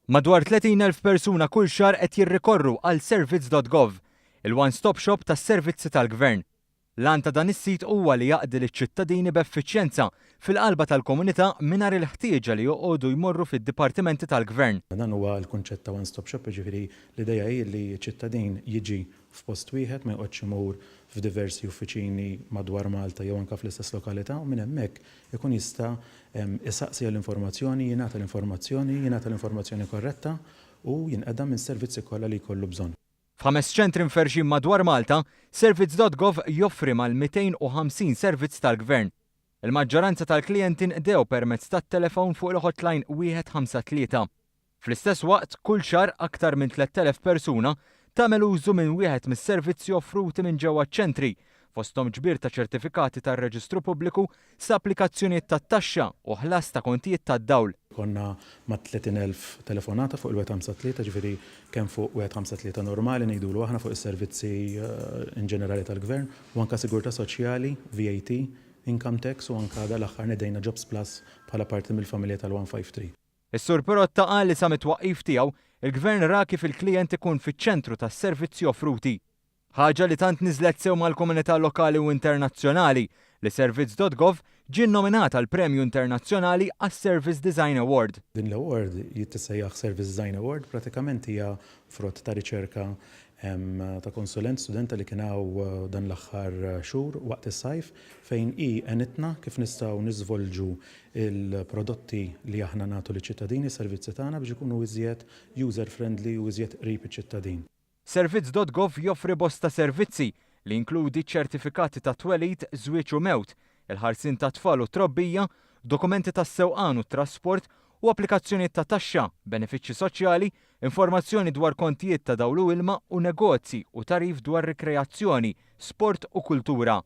Madwar 30,000 persuna kull xahar qed jirrikorru għal servizz.gov, il-one-stop shop tas-servizzi tal-Gvern. L-għan ta' dan is-sit huwa li jaqdi liċ-ċittadini b'effiċjenza fil-qalba tal-komunità mingħajr il-ħtieġa li joqogħdu jmorru fid-dipartimenti tal-Gvern. Dan huwa l-kunċett ta' one-stop shop, jiġifieri l-idea hi li ċ-ċittadin jiġi f'post wieħed ma jqgħodx imur f'diversi uffiċini madwar Malta jew anke fl-istess lokalità u minn hemmhekk ikun jista' isaqsi l-informazzjoni, jingħata l-informazzjoni korretta u jinqedem minn servizzi kollha li jkollu bżonn. F'5 ċentri mferxin madwar Malta, Servizz.gov joffri mal-250 servizz tal-Gvern. Il-maġġoranza tal-klijenti nqdew permezz tat-telefon fuq il-hotline 153. Fl-istess waqt, kull xahar aktar minn 3,000 persuna tagħmel użu minn wieħed mis-servizzi offruti minn ġewwa ċ-ċentri, fosthom ġbir ta' ċertifikati tar-Reġistru Pubbliku sa' applikazzjonijiet tat-taxxa u ħlas ta' kontijiet tad-dawl. Konna ma' 30,000 telefonata fuq il-153, ġifieri kemm fuq 153 normali ngħidulu aħna fuq is-servizzi in ġenerali tal-Gvern u anke Sigurtà Soċjali, VAT, Income Tax u anke dal-aħħar nedejna Jobs Plus bħala parti mill-familja tal-153. Is-Sur Pirotta qal li sa mit-twaqqif tiegħu il-Gvern ra kif il-klijent ikun fiċ-ċentru tas-servizzi offruti. Ħaġa li tant niżlet sew mal-komunità lokali u internazzjonali li Servizz.gov ġie nominata għal Premju Internazzjonali għas-Service Design Award. Din l-award jitissejjaħ Service Design Award, pratikament hija frott ta' riċerka ta' konsulent studenta li kien hawn dan l-aħħar xhur waqt is-sajf fejn hi għenitna kif nistgħu niżvolġu il-prodotti li aħna nagħtu liċ-ċittadini, servizzi tagħna biex ikunu iżjed user friendly u iżjed qrib iċ-ċittadin. Servizz.gov joffri bosta servizzi li inkludi ċertifikati ta' twelid, żwieġ u mewt, il-ħarsin ta' tfal u trobbija, dokumenti tas-sewqan u trasport u applikazzjonijiet ta' taxxa, benefiċċji soċjali, informazzjoni dwar kontijiet ta' dawl u ilma u negozji u tarif dwar rikreazzjoni, sport u kultura.